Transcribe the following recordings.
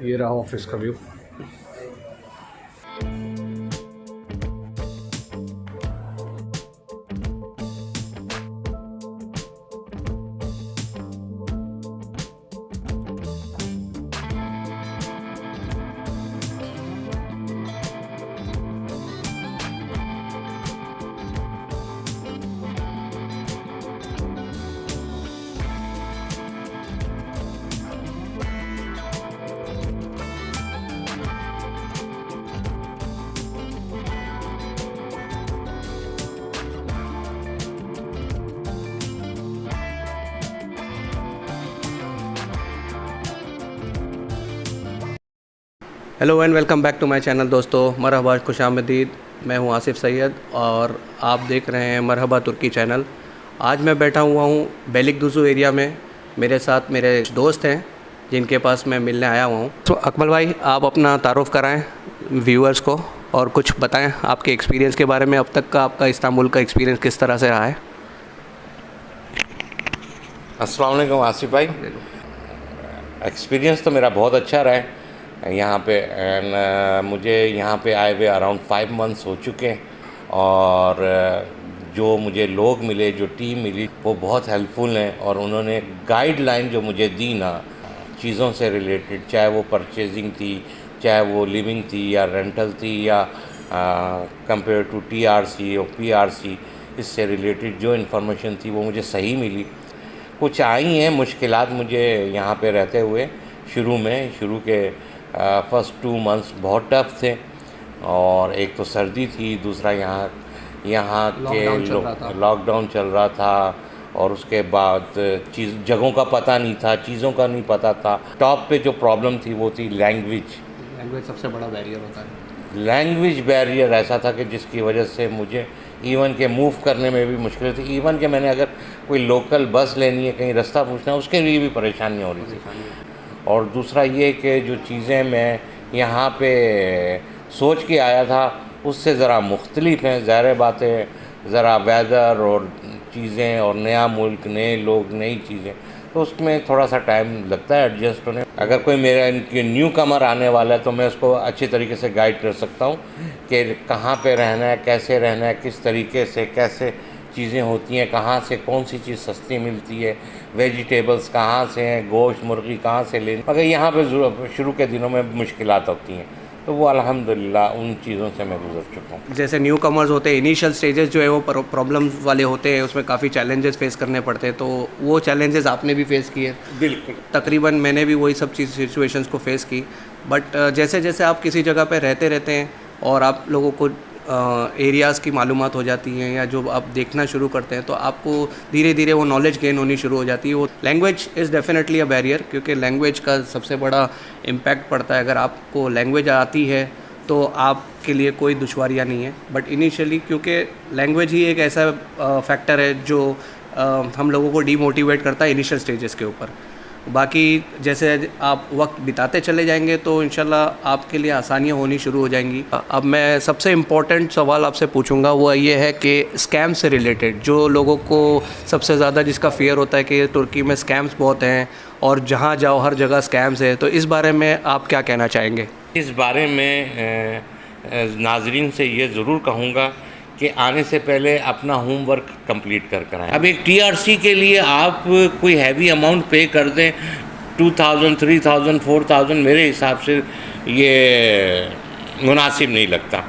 ये रहा ऑफिस का view. Hello and welcome back to my channel दोस्तों। मरहबा, खुशामदीद। मैं हूं आसिफ सैयद और आप देख रहे हैं मरहबा तुर्की चैनल। आज मैं बैठा हुआ हूं बेलिकदुज़ु एरिया में। मेरे साथ मेरे दोस्त हैं जिनके पास मैं मिलने आया हुआ हूं। तो अकमल भाई, आप अपना तारुफ़ कराएं व्यूअर्स को और कुछ बताएं आपके एक्सपीरियंस के बारे में। अब तक का आपका इस्तांबुल का एक्सपीरियंस किस तरह से रहा है? अस्सलाम वालेकुम आसिफ भाई। एक्सपीरियंस तो मेरा बहुत अच्छा रहा है यहाँ पे। मुझे यहाँ पे आए हुए अराउंड 5 मंथ्स हो चुके हैं और जो मुझे लोग मिले, जो टीम मिली, वो बहुत हेल्पफुल हैं और उन्होंने गाइडलाइन जो मुझे दी ना चीज़ों से रिलेटेड, चाहे वो परचेजिंग थी, चाहे वो लिविंग थी या रेंटल थी या कंपेयर टू टीआरसी और पीआरसी, इससे रिलेटेड जो इन्फॉर्मेशन थी वो मुझे सही मिली। कुछ आई हैं मुश्किलात मुझे यहाँ पे रहते हुए। शुरू के फर्स्ट 2 मंथ्स बहुत टफ थे और एक तो सर्दी थी, दूसरा यहाँ के लॉकडाउन चल रहा था और उसके बाद जगहों का पता नहीं था, चीज़ों का नहीं पता था। टॉप पे जो प्रॉब्लम थी वो थी लैंग्वेज सबसे बड़ा बैरियर होता है। लैंग्वेज बैरियर ऐसा था कि जिसकी वजह से मुझे इवन के मूव करने में भी मुश्किल थी। इवन के मैंने अगर कोई लोकल बस लेनी है, कहीं रास्ता पूछना है, उसके लिए भी परेशानी हो रही थी। और दूसरा ये कि जो चीज़ें मैं यहाँ पे सोच के आया था उससे ज़रा मुख्तलिफ हैं। ज़ाहिर बात है, ज़रा वेदर और चीज़ें और नया मुल्क, नए लोग, नई चीज़ें, तो उसमें थोड़ा सा टाइम लगता है एडजस्ट होने। अगर कोई मेरा इनके न्यू कमर आने वाला है तो मैं उसको अच्छी तरीके से गाइड कर सकता हूँ कि कहाँ पे रहना है, कैसे रहना है, किस तरीके से कैसे चीज़ें होती हैं, कहाँ से कौन सी चीज़ सस्ती मिलती है, वेजिटेबल्स कहाँ से हैं, गोश्त मुर्गी कहाँ से लेनी। मगर यहाँ पे शुरू के दिनों में मुश्किलात होती हैं, तो वो अल्हम्दुलिल्लाह उन चीज़ों से मैं गुजर चुका हूँ। जैसे न्यू कमर्स होते हैं, इनिशियल स्टेजेस जो है वो प्रॉब्लम वाले होते हैं, उसमें काफ़ी चैलेंजेस फेस करने पड़ते हैं, तो वो चैलेंजेस आपने भी फेस किए? बिल्कुल, तकरीबन मैंने भी वही सब सिचुएशंस को फेस की। बट जैसे जैसे आप किसी जगह पे रहते हैं और आप लोगों को एरियाज़ की मालूमात हो जाती हैं या जो आप देखना शुरू करते हैं, तो आपको धीरे धीरे वो नॉलेज गेन होनी शुरू हो जाती है। वो language is definitely a barrier, क्योंकि लैंग्वेज का सबसे बड़ा इम्पैक्ट पड़ता है। अगर आपको लैंग्वेज आती है तो आपके लिए कोई दुश्वारियाँ नहीं है। बट इनिशियली, क्योंकि लैंग्वेज ही एक ऐसा फैक्टर है जो हम लोगों को डीमोटिवेट करता है इनिशियल स्टेजेस के ऊपर। बाकी जैसे आप वक्त बिताते चले जाएंगे तो इंशाल्लाह आपके लिए आसानियाँ होनी शुरू हो जाएंगी। अब मैं सबसे इम्पोर्टेंट सवाल आपसे पूछूंगा, वो ये है कि स्कैम से रिलेटेड जो लोगों को सबसे ज़्यादा जिसका फ़ियर होता है कि तुर्की में स्कैम्स बहुत हैं और जहाँ जाओ हर जगह स्कैम्स है, तो इस बारे में आप क्या कहना चाहेंगे? इस बारे में नाजरीन से ये ज़रूर कहूँगा कि आने से पहले अपना होमवर्क कंप्लीट कर आएँ। अब एक टीआरसी के लिए आप कोई हैवी अमाउंट पे कर दें, 2000, 3000, 4000, मेरे हिसाब से ये मुनासिब नहीं लगता।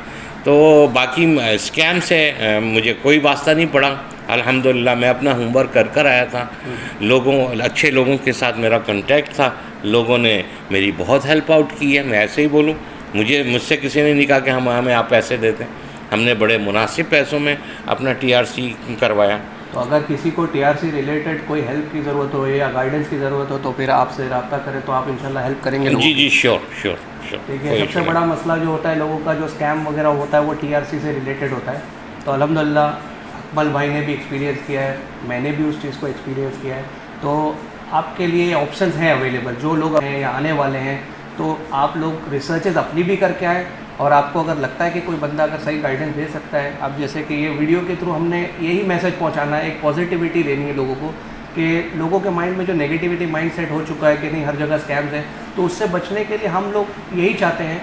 तो बाकी स्कैम से मुझे कोई वास्ता नहीं पड़ा। अल्हम्दुलिल्लाह मैं अपना होमवर्क कर आया था। अच्छे लोगों के साथ मेरा कांटेक्ट था, लोगों ने मेरी बहुत हेल्प आउट की है। मैं ऐसे ही बोलूँ, मुझसे किसी ने नहीं कहा कि हमें आप पैसे देते हैं। हमने बड़े मुनासिब पैसों में अपना टीआरसी करवाया। तो अगर किसी को टीआरसी रिलेटेड कोई हेल्प की ज़रूरत हो या गाइडेंस की ज़रूरत हो तो फिर आपसे रब्ता करें, तो आप इंशाल्लाह हेल्प करेंगे। जी श्योर। ठीक है। सबसे बड़ा मसला जो होता है लोगों का, जो स्कैम वगैरह होता है, वो टीआरसी से रिलेटेड होता है। तो अल्हम्दुलिल्लाह अकमल भाई ने भी एक्सपीरियंस किया है, मैंने भी उस चीज़ को एक्सपीरियंस किया है। तो आपके लिए ऑप्शंस हैं अवेलेबल। जो लोग हैं या आने वाले हैं, तो आप लोग रिसर्चेस अपनी भी करके आए, और आपको अगर लगता है कि कोई बंदा अगर सही गाइडेंस दे सकता है, अब जैसे कि ये वीडियो के थ्रू हमने यही मैसेज पहुंचाना है, एक पॉजिटिविटी देनी है लोगों को कि लोगों के माइंड में जो नेगेटिविटी माइंड सेट हो चुका है कि नहीं हर जगह स्कैम्स हैं, तो उससे बचने के लिए हम लोग यही चाहते हैं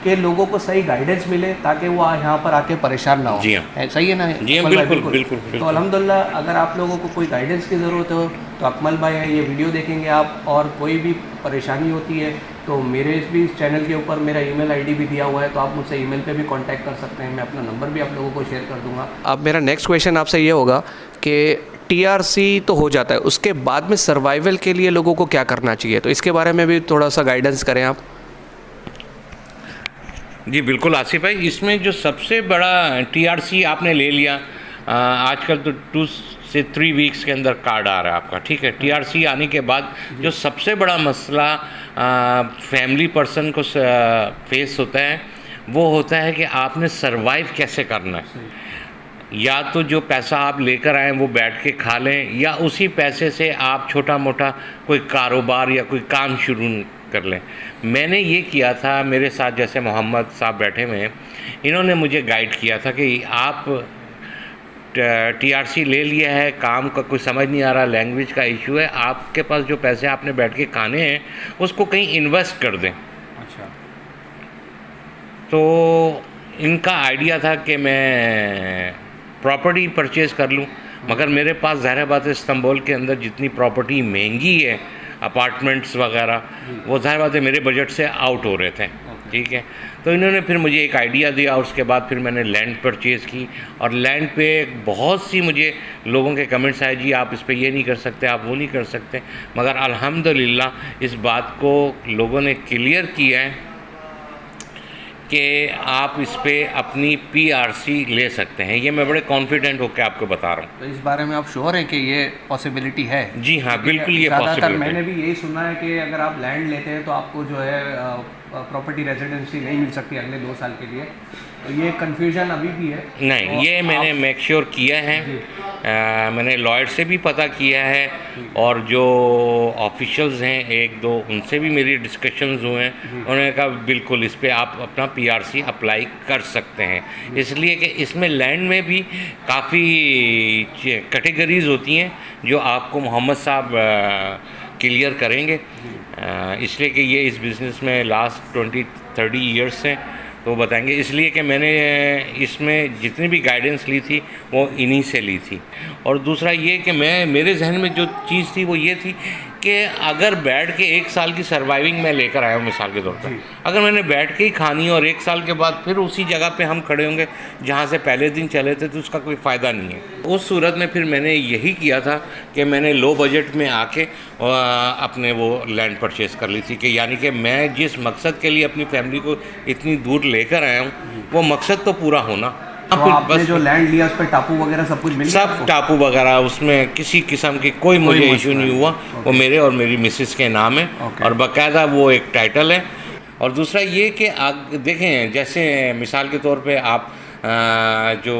कि लोगों को सही गाइडेंस मिले ताकि वो यहाँ पर आके परेशान ना हो। जी हाँ, सही है ना? जी हाँ, बिल्कुल बिल्कुल। तो अल्हम्दुलिल्लाह अगर आप लोगों को कोई गाइडेंस की ज़रूरत हो तो अकमल भाई है, ये वीडियो देखेंगे आप, और कोई भी परेशानी होती है तो मेरे भी इस चैनल के ऊपर मेरा ईमेल आईडी भी दिया हुआ है, तो आप मुझसे ईमेल पे भी कांटेक्ट कर सकते हैं। मैं अपना नंबर भी आप लोगों को शेयर कर दूंगा। अब मेरा नेक्स्ट क्वेश्चन आपसे ये होगा कि टीआरसी तो हो जाता है, उसके बाद में सर्वाइवल के लिए लोगों को क्या करना चाहिए, तो इसके बारे में भी थोड़ा सा गाइडेंस करें आप। जी बिल्कुल आसिफ भाई, इसमें जो सबसे बड़ा टीआरसी आपने ले लिया, आजकल तो 2 से 3 वीक्स के अंदर कार्ड आ रहा है आपका, ठीक है। टीआरसी आने के बाद जो सबसे बड़ा मसला फैमिली पर्सन को फेस होता है वो होता है कि आपने सरवाइव कैसे करना है। या तो जो पैसा आप लेकर आएँ वो बैठ के खा लें, या उसी पैसे से आप छोटा मोटा कोई कारोबार या कोई काम शुरू कर लें। मैंने ये किया था, मेरे साथ जैसे मोहम्मद साहब बैठे हुए हैं, इन्होंने मुझे गाइड किया था कि आप टीआरसी ले लिया है, काम का कुछ समझ नहीं आ रहा, लैंग्वेज का इशू है, आपके पास जो पैसे आपने बैठ के खाने हैं उसको कहीं इन्वेस्ट कर दें। अच्छा। तो इनका आइडिया था कि मैं प्रॉपर्टी परचेज़ कर लूँ, मगर मेरे पास ज़ाहिर बात है इस्तांबुल के अंदर जितनी प्रॉपर्टी महंगी है, अपार्टमेंट्स वगैरह, वो ज़ाहिर बात है मेरे बजट से आउट हो रहे थे, ठीक है। तो इन्होंने फिर मुझे एक आइडिया दिया, और उसके बाद फिर मैंने लैंड परचेज़ की, और लैंड पे बहुत सी मुझे लोगों के कमेंट्स आए, जी आप इस पे ये नहीं कर सकते, आप वो नहीं कर सकते, मगर अल्हम्दुलिल्लाह इस बात को लोगों ने क्लियर किया है कि आप इस पे अपनी पीआरसी ले सकते हैं। ये मैं बड़े कॉन्फिडेंट होकर आपको बता रहा हूँ। तो इस बारे में आप श्योर हैं कि ये पॉसिबिलिटी है? जी हाँ, बिल्कुल ये ज़्यादातर पॉसिबिलिटी। मैंने भी यही सुना है कि अगर आप लैंड लेते हैं तो आपको जो है प्रॉपर्टी रेजिडेंसी नहीं मिल सकती अगले 2 साल के लिए, तो ये कन्फ्यूजन अभी भी है? नहीं, ये मैंने मेक श्योर किया है, मैंने लॉयर से भी पता किया है, और जो ऑफिशियल्स हैं 1-2 उनसे भी मेरी डिस्कशंस हुए हैं, उन्होंने कहा बिल्कुल इस पे आप अपना पीआरसी अप्लाई कर सकते हैं। इसलिए कि इसमें लैंड में भी काफ़ी कैटेगरीज होती हैं जो आपको मोहम्मद साहब क्लियर करेंगे, इसलिए कि ये इस बिज़नेस में लास्ट 20-30 ईयर्स हैं, तो बताएंगे। इसलिए कि मैंने इसमें जितनी भी गाइडेंस ली थी वो इन्हीं से ली थी। और दूसरा ये कि मेरे जहन में जो चीज़ थी वो ये थी कि अगर बैठ के 1 साल की सर्वाइविंग मैं लेकर आया हूँ मिसाल के तौर पर, अगर मैंने बैठ के ही खानी और 1 साल के बाद फिर उसी जगह पे हम खड़े होंगे जहाँ से पहले दिन चले थे, तो उसका कोई फ़ायदा नहीं है। उस सूरत में फिर मैंने यही किया था कि मैंने लो बजट में आके अपने वो लैंड परचेज़ कर ली थी, कि यानी कि मैं जिस मकसद के लिए अपनी फैमिली को इतनी दूर लेकर आया हूँ वो मकसद तो पूरा होना। तो आपने जो लैंड लिया उस पर टापू वगैरह सब कुछ मिल गया? सब टापू वगैरह, उसमें किसी किस्म की कोई मुझे इशू नहीं हुआ। वो मेरे और मेरी मिसेस के नाम है, और बाकायदा वो एक टाइटल है। और दूसरा ये कि देखें, जैसे मिसाल के तौर पे आप जो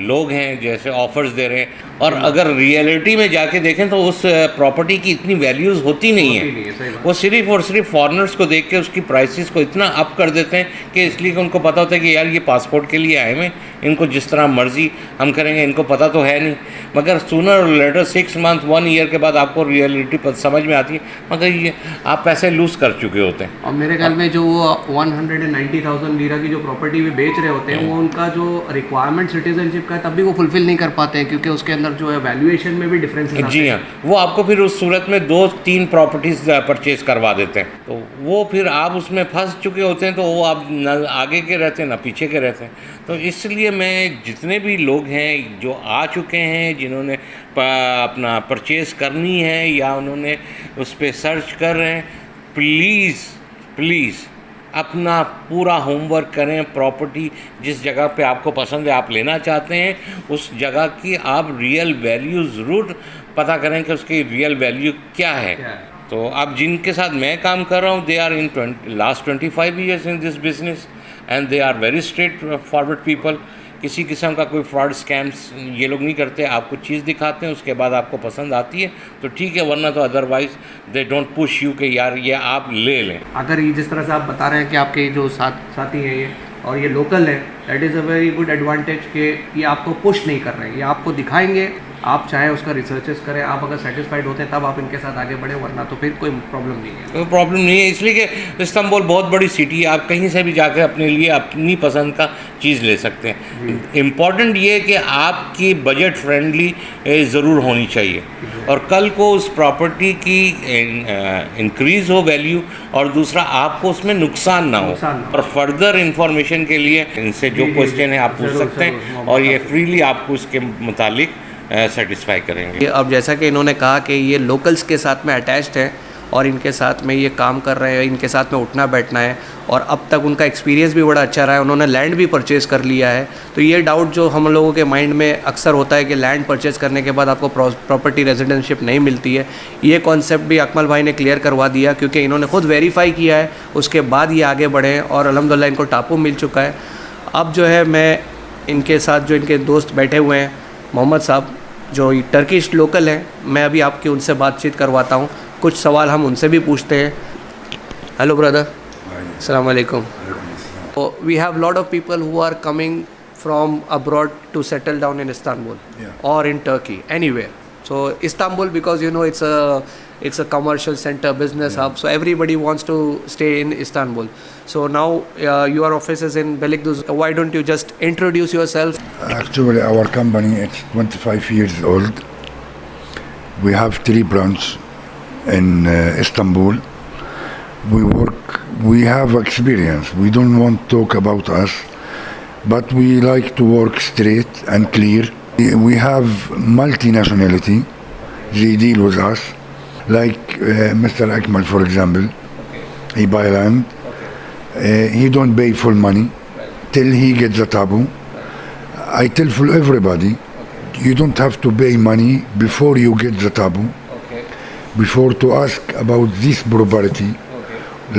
लोग हैं जैसे ऑफर्स दे रहे हैं, और अगर रियलिटी में जाके देखें तो उस प्रॉपर्टी की इतनी वैल्यूज़ होती नहीं है। वो सिर्फ़ और सिर्फ फॉरेनर्स को देख के उसकी प्राइसेस को इतना अप कर देते हैं कि इसलिए कि उनको पता होता है कि यार ये पासपोर्ट के लिए आए हैं, इनको जिस तरह मर्ज़ी हम करेंगे, इनको पता तो है नहीं। मगर सूनर और लेटर 6 मंथ 1 ईयर के बाद आपको रियलिटी समझ में आती है, मगर ये आप पैसे लूज़ कर चुके होते हैं। और मेरे ख्याल में जो 190,000 लीरा की जो प्रॉपर्टी भी बेच रहे होते हैं, वो उनका जो रिक्वायरमेंट सिटीजनशिप का है तब भी वो फुलफिल नहीं कर पाते हैं, क्योंकि उसके अंदर जो है वैल्यूएशन में भी डिफरेंस है। जी हाँ, वो आपको फिर उस सूरत में 2-3 प्रॉपर्टीज़ परचेज़ करवा देते हैं, तो वो फिर आप उसमें फंस चुके होते हैं, तो वो आप न आगे के रहते हैं ना पीछे के रहते हैं। तो इसलिए मैं जितने भी लोग हैं जो आ चुके हैं, जिन्होंने अपना परचेज़ करनी है या उन्होंने उस पर सर्च कर रहे हैं, प्लीज़ अपना पूरा होमवर्क करें। प्रॉपर्टी जिस जगह पे आपको पसंद है, आप लेना चाहते हैं, उस जगह की आप रियल वैल्यू ज़रूर पता करें कि उसकी रियल वैल्यू क्या है। तो अब जिनके साथ मैं काम कर रहा हूँ, they are in last 25 years in this business, and they are very straight forward people. किसी किस्म का कोई फ्रॉड स्कैम्स ये लोग नहीं करते। आपको चीज़ दिखाते हैं, उसके बाद आपको पसंद आती है तो ठीक है, वरना तो otherwise they don't push you कि यार ये आप ले लें। अगर ये जिस तरह से आप बता रहे हैं कि आपके जो साथी हैं ये, और ये लोकल है, that is a very good advantage कि ये आपको पुश नहीं कर रहे हैं, ये आपको दिखाएंगे, आप चाहे उसका रिसर्चेस करें, आप अगर सेटिस्फाइड होते हैं तब आप इनके साथ आगे बढ़े, वरना तो फिर कोई प्रॉब्लम नहीं है। कोई प्रॉब्लम नहीं है, इसलिए कि इस्तांबुल बहुत बड़ी सिटी है, आप कहीं से भी जाकर अपने लिए अपनी पसंद का चीज़ ले सकते हैं। इम्पॉर्टेंट ये है कि आपकी बजट फ्रेंडली ज़रूर होनी चाहिए, और कल को उस प्रॉपर्टी की इंक्रीज़ हो वैल्यू, और दूसरा आपको उसमें नुकसान ना हो। और फर्दर इंफॉर्मेशन के लिए इनसे जो क्वेश्चन है आप पूछ सकते हैं, और ये फ्रीली आपको इसके मुतालिक सेटिस्फाई करेंगे। अब जैसा कि इन्होंने कहा कि ये लोकल्स के साथ में अटैच्ड है और इनके साथ में ये काम कर रहे हैं, इनके साथ में उठना बैठना है, और अब तक उनका एक्सपीरियंस भी बड़ा अच्छा रहा है, उन्होंने लैंड भी परचेज़ कर लिया है। तो ये डाउट जो हम लोगों के माइंड में अक्सर होता है कि लैंड परचेज़ करने के बाद आपको प्रॉपर्टी रेजिडेंशिप नहीं मिलती है, ये कॉन्सेप्ट भी अकमल भाई ने क्लियर करवा दिया, क्योंकि इन्होंने खुद वेरीफाई किया है, उसके बाद ये आगे बढ़े हैं और अल्हम्दुलिल्लाह इनको टापू मिल चुका है। अब जो है मैं इनके साथ जो इनके दोस्त बैठे हुए हैं, मोहम्मद साहब जो टर्किश लोकल हैं, मैं अभी आपकी उनसे बातचीत करवाता हूँ, कुछ सवाल हम उनसे भी पूछते हैं। हेलो ब्रदर, अस्सलाम वालेकुम। We have lot of people who are coming from abroad to settle down in Istanbul or in Turkey, anywhere. So Istanbul, because you know it's a commercial center, business hub, so everybody wants to stay in Istanbul. So now your office is in Beylikdüzü. Why don't you just introduce yourself? Actually, our company is 25 years old. We have 3 branches in Istanbul. We have experience. We don't want to talk about us, but we like to work straight and clear. We have multinationality. They deal with us. Like Mr. Akmal, for example. He buy land. He don't pay full money till he gets the taboo. I tell for everybody, you don't have to pay money before you get the taboo. Before to ask about this property,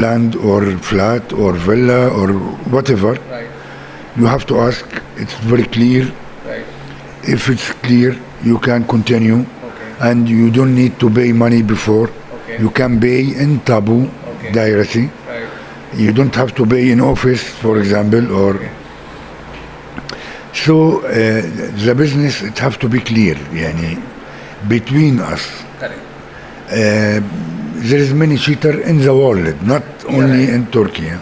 land or flat or villa or whatever, you have to ask. It's very clear. If it's clear, you can continue, and you don't need to pay money before. You can pay in taboo directly. You don't have to pay in office, for example, or so the business, it have to be clear, yani, between us. There is many cheater in the world, not only in Turkey.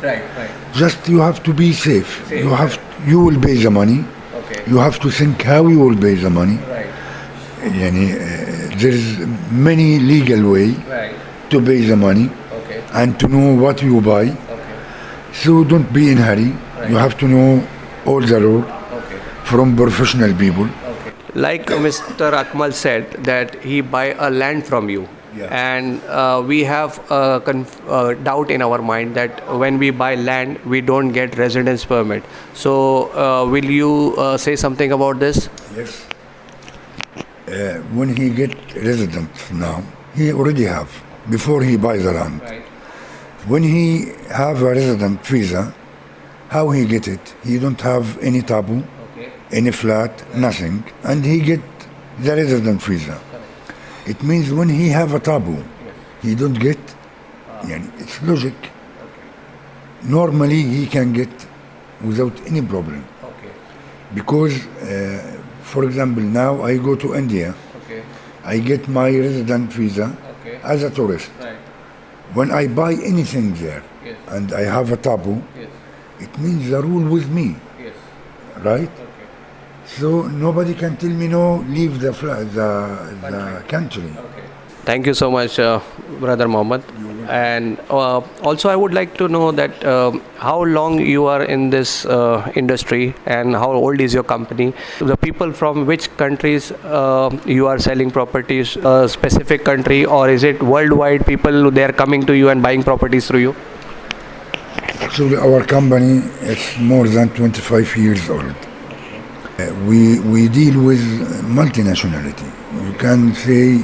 Just you have to be safe. You will pay the money. You have to think how you will pay the money. Yani, there is many legal way to pay the money and to know what you buy. So don't be in hurry. You have to know all the law from professional people. Like Mr. Akmal said that he buy a land from you. And we have a doubt in our mind that when we buy land, we don't get residence permit. So will you say something about this? Yes. When he get residence now, he already have, before he buys the land. When he have a resident visa, how he get it? He don't have any taboo, any flat, nothing, and he get the resident visa. It means when he have a taboo, he don't get, it's logic. Normally he can get without any problem. Because, for example, now I go to India, I get my resident visa as a tourist. When I buy anything there and I have a taboo, it means the rule with me, right? So nobody can tell me no, leave the country. Thank you so much, Brother Mohammed. And also I would like to know that how long you are in this industry and how old is your company? The people from which countries you are selling properties, a specific country, or is it worldwide people, they are coming to you and buying properties through you? Actually, our company is more than 25 years old. We deal with multinationality. You can say,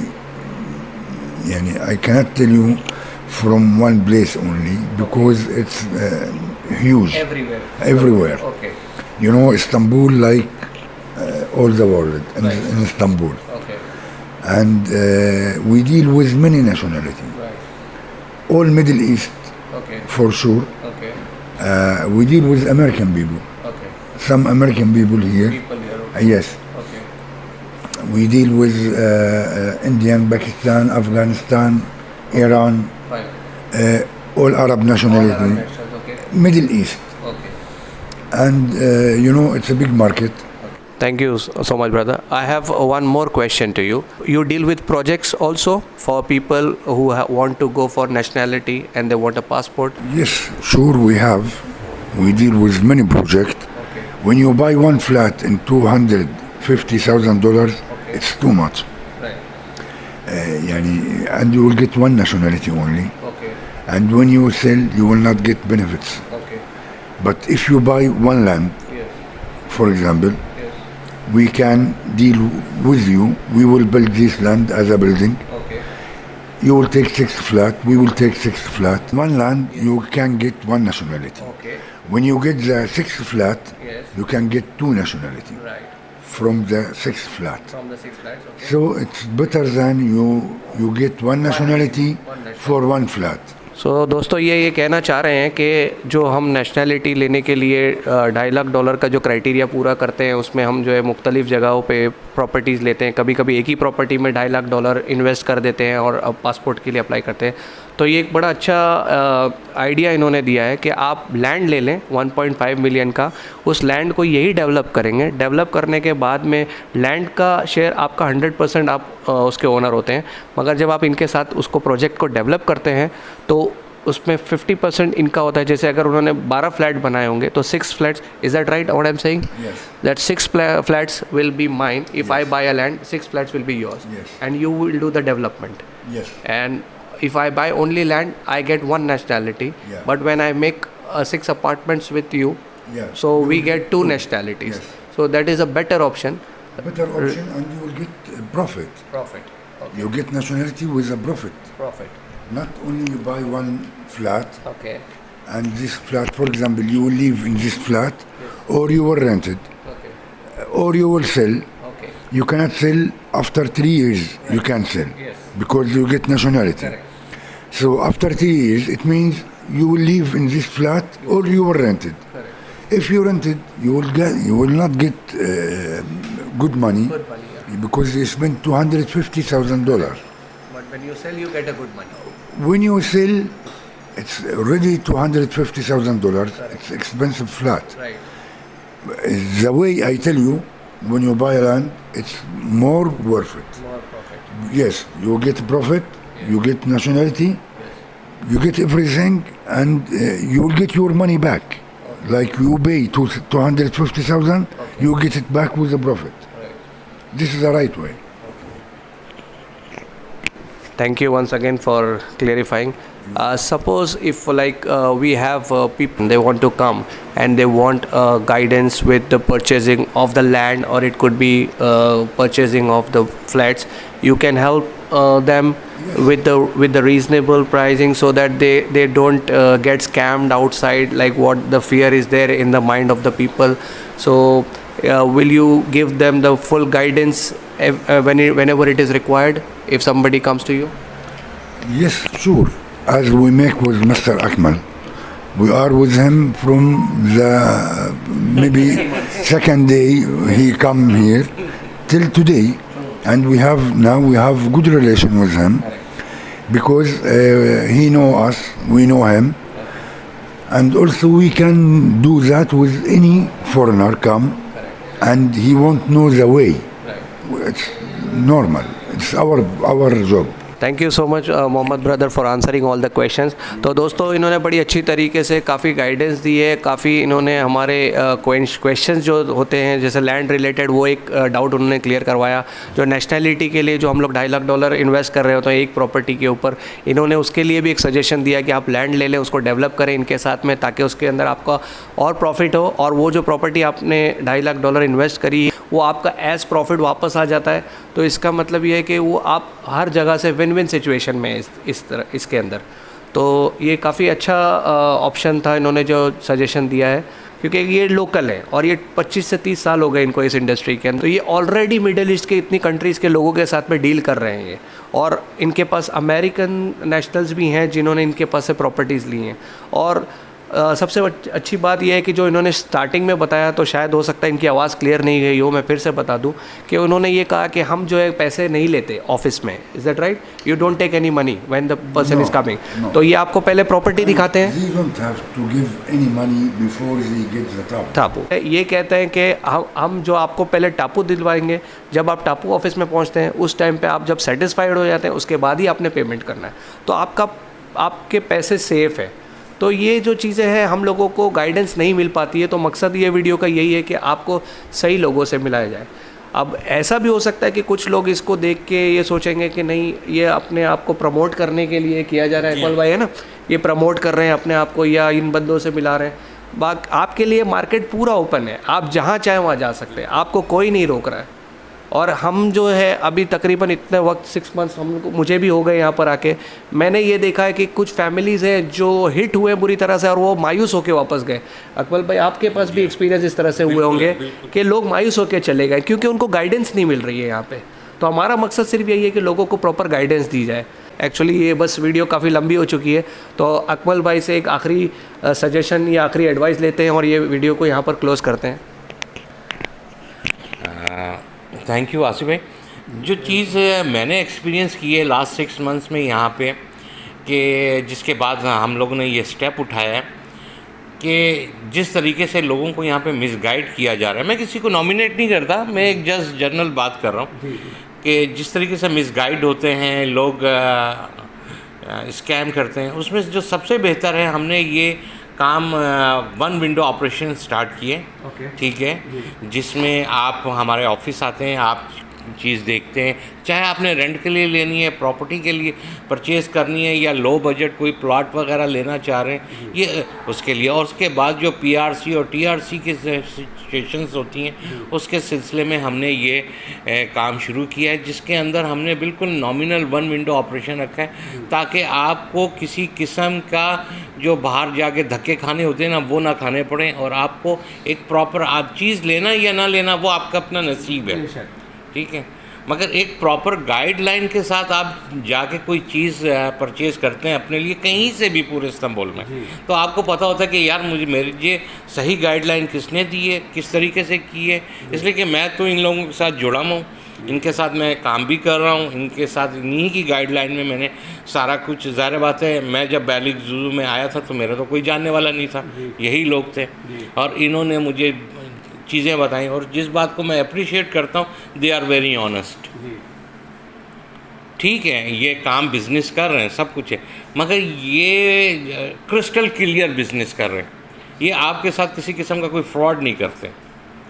I cannot tell you from one place only because it's huge. Everywhere. Okay. You know, Istanbul, like all the world in Istanbul. Okay. And we deal with many nationalities. All Middle East, for sure. Okay. We deal with American people. Okay. some American people here. People here. Yes. Okay. We deal with Indian, Pakistan, Afghanistan, Iran, Fine. all Arab nationality, Okay. Middle East. Okay. And it's a big market. Thank you so much, brother. I have one more question to you. You deal with projects also for people who want to go for nationality and they want a passport? Yes, sure we have. We deal with many projects. Okay. When you buy one flat in $250,000, it's too much. Right. And you will get one nationality only. Okay. And when you sell, you will not get benefits. Okay. But if you buy one land, Yes. for example, Yes. we can deal with you. We will build this land as a building. Okay. You will take 6 flat, we will take 6 flat. One land, you can get one nationality. Okay. When you get the 6th flat, Yes. you can get 2 nationality Right. from the 6th flat. From the 6 flats. Okay. So it's better than you get one nationality for one flat. सो दोस्तों ये कहना चाह रहे हैं कि जो हम nationality लेने के लिए $2.5 लाख का जो क्राइटेरिया पूरा करते हैं उसमें हम जो है मुख्तलिफ़ जगहों पे प्रॉपर्टीज़ लेते हैं, कभी कभी एक ही प्रॉपर्टी में $2.5 लाख इन्वेस्ट कर देते हैं और अब पासपोर्ट के लिए अप्लाई करते हैं। तो ये एक बड़ा अच्छा आइडिया इन्होंने दिया है कि आप लैंड ले लें 1.5 मिलियन का, उस लैंड को यही डेवलप करेंगे, डेवलप करने के बाद में लैंड का शेयर आपका 100% आप उसके ओनर होते हैं, मगर जब आप इनके साथ उसको प्रोजेक्ट को डेवलप करते हैं तो उसमें 50% इनका होता है। जैसे अगर उन्होंने 12 फ्लैट बनाए होंगे तो 6 flats, is that right what I am saying? That 6 flats will be mine if I buy a land, 6 flats will be yours and you will do the development. And if I buy only land, I get one nationality. Yeah. But when I make 6 apartments with you, so we get 2 nationalities. Yes. So that is a better option. Better option, and you will get profit. Profit. Okay. You get nationality with a profit. Profit. Not only you buy one flat, Okay. and this flat, for example, you will live in this flat, or you will rent it, Okay. or you will sell. Okay. You cannot sell after 3 years. You can sell Yes. because you get nationality. Correct. So after 3 years, it means you will live in this flat or you will rent it. Correct. If you rent it, you will not get good money Good money. Yeah. because you spend $250,000. But when you sell, you get a good money. When you sell, it's already $250,000. It's expensive flat. Right. The way I tell you, when you buy land, it's more worth it. More profit. Yes, you get profit, you get nationality, you get everything, and you will get your money back. Like you pay 250,000, you get it back with the profit. Right. This is the right way. Thank you once again for clarifying. Suppose if we have people, they want to come and they want guidance with the purchasing of the land, or it could be purchasing of the flats, you can help them with the reasonable pricing so that they don't get scammed outside, like what the fear is there in the mind of the people. So will you give them the full guidance whenever it is required if somebody comes to you? Yes, sure. As we make with Mr. Akmal, we are with him from the maybe second day he come here till today, and we have good relation with him because he know us, we know him, and also we can do that with any foreigner come, and he won't know the way. It's normal. It's our job. Thank you so much Mohammed brother for answering all the questions. तो दोस्तों इन्होंने बड़ी अच्छी तरीके से काफ़ी guidance दी है, काफ़ी इन्होंने हमारे क्वेश्चंस जो होते हैं जैसे लैंड रिलेटेड वो एक डाउट उन्होंने क्लियर करवाया। जो नेशनैलिटी के लिए जो हम लोग $2.5 लाख इन्वेस्ट कर रहे होते हैं एक प्रॉपर्टी के ऊपर, इन्होंने उसके लिए भी एक सजेशन दिया कि आप लैंड ले लें, उसको डेवलप करें इनके साथ में, ताकि उसके अंदर आपका और प्रॉफिट हो, और वो जो प्रॉपर्टी आपने $2.5 लाख इन्वेस्ट करी वो आपका एज प्रॉफिट वापस आ जाता है। तो इसका मतलब ये है कि वो आप हर जगह से विन विन सिचुएशन में इसके अंदर। तो ये काफ़ी अच्छा ऑप्शन था इन्होंने जो सजेशन दिया है, क्योंकि ये लोकल है और ये 25 से 30 साल हो गए इनको इस इंडस्ट्री के अंदर। तो ये ऑलरेडी मिडिल ईस्ट के इतनी कंट्रीज़ के लोगों के साथ में डील कर रहे हैं ये, और इनके पास अमेरिकन नेशनल्स भी हैं जिन्होंने इनके पास से प्रॉपर्टीज़ ली हैं। और सबसे अच्छी बात यह है कि जो इन्होंने स्टार्टिंग में बताया, तो शायद हो सकता है इनकी आवाज़ क्लियर नहीं गई हो, मैं फिर से बता दूं कि उन्होंने ये कहा कि हम जो है पैसे नहीं लेते ऑफिस में। Is that right? You don't take any money when the person is coming. तो ये आपको पहले प्रॉपर्टी दिखाते हैं। They don't have to give any money before they get the top. टापू ये कहते हैं कि हम जो आपको पहले टापू दिलवाएंगे, जब आप टापू ऑफिस में पहुंचते हैं उस टाइम पे आप जब सेटिस्फाइड हो जाते हैं उसके बाद ही आपने पेमेंट करना है, तो आपके पैसे सेफ़ है। तो ये जो चीज़ें हैं हम लोगों को गाइडेंस नहीं मिल पाती है, तो मकसद ये वीडियो का यही है कि आपको सही लोगों से मिलाया जाए। अब ऐसा भी हो सकता है कि कुछ लोग इसको देख के ये सोचेंगे कि नहीं, ये अपने आप को प्रमोट करने के लिए किया जा रहा है, इकबाल भाई है ना, ये प्रमोट कर रहे हैं अपने आप को या इन बंदों से मिला रहे हैं। आपके लिए मार्केट पूरा ओपन है, आप जहाँ चाहें वहाँ जा सकते हैं, आपको कोई नहीं रोक रहा है। और हम जो है अभी तकरीबन इतने वक्त 6 मंथ्स मुझे भी हो गए यहाँ पर आके, मैंने ये देखा है कि कुछ फैमिलीज़ हैं जो हिट हुए बुरी तरह से और वो मायूस होकर वापस गए। अकबल भाई आपके पास भी एक्सपीरियंस इस तरह से हुए होंगे कि लोग मायूस होकर चले गए क्योंकि उनको गाइडेंस नहीं मिल रही है यहाँ पे। तो हमारा मकसद सिर्फ यही है कि लोगों को प्रॉपर गाइडेंस दी जाए। एक्चुअली ये बस वीडियो काफ़ी लंबी हो चुकी है, तो अकमल भाई से एक आखिरी सजेशन या आखिरी एडवाइस लेते हैं और ये वीडियो को यहाँ पर क्लोज़ करते हैं। थैंक यू आसिफ भाई। जो चीज़ मैंने एक्सपीरियंस की है लास्ट 6 मंथ्स में यहाँ पे, कि जिसके बाद हम लोगों ने ये स्टेप उठाया है कि जिस तरीके से लोगों को यहाँ पे मिसगाइड किया जा रहा है, मैं किसी को नॉमिनेट नहीं करता, मैं एक जस्ट जनरल बात कर रहा हूँ कि जिस तरीके से मिसगाइड होते हैं लोग, स्कैम करते हैं, उसमें जो सबसे बेहतर है हमने ये काम 1 विंडो ऑपरेशन स्टार्ट किए। ठीक है, जिसमें आप हमारे ऑफिस आते हैं, आप चीज़ देखते हैं, चाहे आपने रेंट के लिए लेनी है, प्रॉपर्टी के लिए परचेज़ करनी है या लो बजट कोई प्लॉट वगैरह लेना चाह रहे हैं, ये उसके लिए। और उसके बाद जो PRC और TRC की सिचुएशंस होती हैं उसके सिलसिले में हमने ये काम शुरू किया है, जिसके अंदर हमने बिल्कुल नॉमिनल 1 विंडो ऑपरेशन रखा है ताकि आपको किसी किस्म का जो बाहर जाके धक्के खाने होते हैं ना, वो ना खाने पड़ें, और आपको एक प्रॉपर आप चीज़ लेना या ना लेना वो आपका अपना नसीब है। ठीक है, मगर एक प्रॉपर गाइडलाइन के साथ आप जाके कोई चीज़ परचेज़ करते हैं अपने लिए कहीं से भी पूरे इस्तांबुल में, तो आपको पता होता है कि यार मेरे ये सही गाइडलाइन किसने दी है, किस तरीके से की है। इसलिए कि मैं तो इन लोगों के साथ जुड़ा हूँ, इनके साथ मैं काम भी कर रहा हूँ, इनके साथ इन्हीं की गाइडलाइन में मैंने सारा कुछ, ज़ाहिर बात है मैं जब बैलिग ज़ू में आया था तो मेरा तो कोई जानने वाला नहीं था, यही लोग थे, और इन्होंने मुझे चीज़ें बताई। और जिस बात को मैं अप्रिशिएट करता हूँ, दे आर वेरी ऑनेस्ट। ठीक है, ये काम बिजनेस कर रहे हैं, सब कुछ है, मगर ये क्रिस्टल क्लियर बिजनेस कर रहे हैं, ये आपके साथ किसी किस्म का कोई फ्रॉड नहीं करते।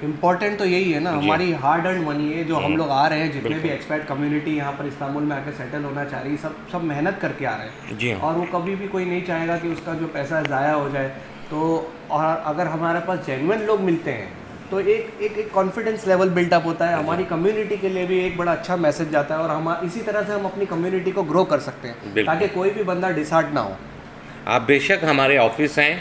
इम्पॉर्टेंट तो यही है ना, हमारी हार्ड अर्न मनी है जो हम लोग आ रहे हैं, जितने भी एक्सपैट कम्युनिटी यहाँ पर इस्तांबुल में आकर सेटल होना चाह रही है, सब मेहनत करके आ रहे हैं जी, और वो कभी भी कोई नहीं चाहेगा कि उसका जो पैसा ज़ाया हो जाए। तो और अगर हमारे पास जेन्युइन लोग मिलते हैं तो एक कॉन्फिडेंस लेवल बिल्टअप होता है, हमारी कम्युनिटी के लिए भी एक बड़ा अच्छा मैसेज जाता है, और हम इसी तरह से हम अपनी कम्युनिटी को ग्रो कर सकते हैं ताकि कोई भी बंदा डिसहार्ट ना हो। आप बेशक हमारे ऑफिस आएँ,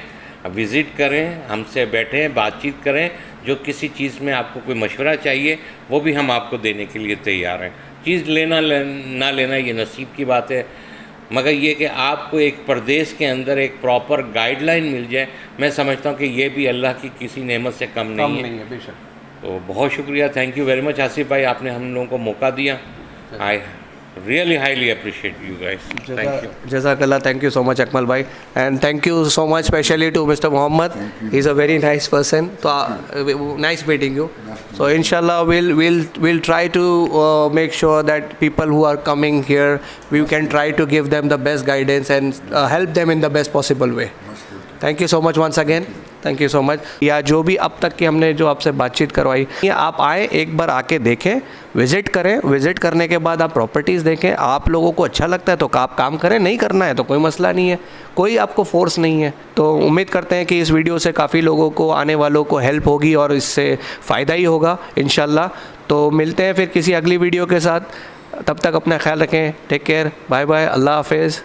विज़िट करें, हमसे बैठें, बातचीत करें, जो किसी चीज़ में आपको कोई मशवरा चाहिए वो भी हम आपको देने के लिए तैयार हैं। चीज़ लेना ना लेना ये नसीब की बात है, मगर ये कि आपको एक प्रदेश के अंदर एक प्रॉपर गाइडलाइन मिल जाए, मैं समझता हूँ कि ये भी अल्लाह की किसी नेमत से कम नहीं है। बेशक। तो बहुत शुक्रिया, thank you very much Asif भाई, आपने हम लोगों को मौका दिया। आई really highly appreciate you guys. Thank you. Jazakallah, thank you so much Akmal bhai, and thank you so much specially to Mr. Mohammed. He's a very nice person. So nice meeting you. So inshallah we'll try to make sure that people who are coming here, we can try to give them the best guidance and help them in the best possible way. Thank you so much once again, thank you so much. या जो भी अब तक की हमने जो आपसे बातचीत करवाई, आप आए एक बार आके देखें, विज़िट करें, विज़िट करने के बाद आप प्रॉपर्टीज़ देखें, आप लोगों को अच्छा लगता है तो आप काम करें, नहीं करना है तो कोई मसला नहीं है, कोई आपको फोर्स नहीं है। तो उम्मीद करते हैं कि इस वीडियो से काफ़ी लोगों को, आने वालों को हेल्प होगी और इससे फ़ायदा ही होगा इंशाल्लाह। तो मिलते हैं फिर किसी अगली वीडियो के साथ, तब तक अपना ख्याल रखें, टेक केयर, बाय बाय, अल्लाह हाफिज़।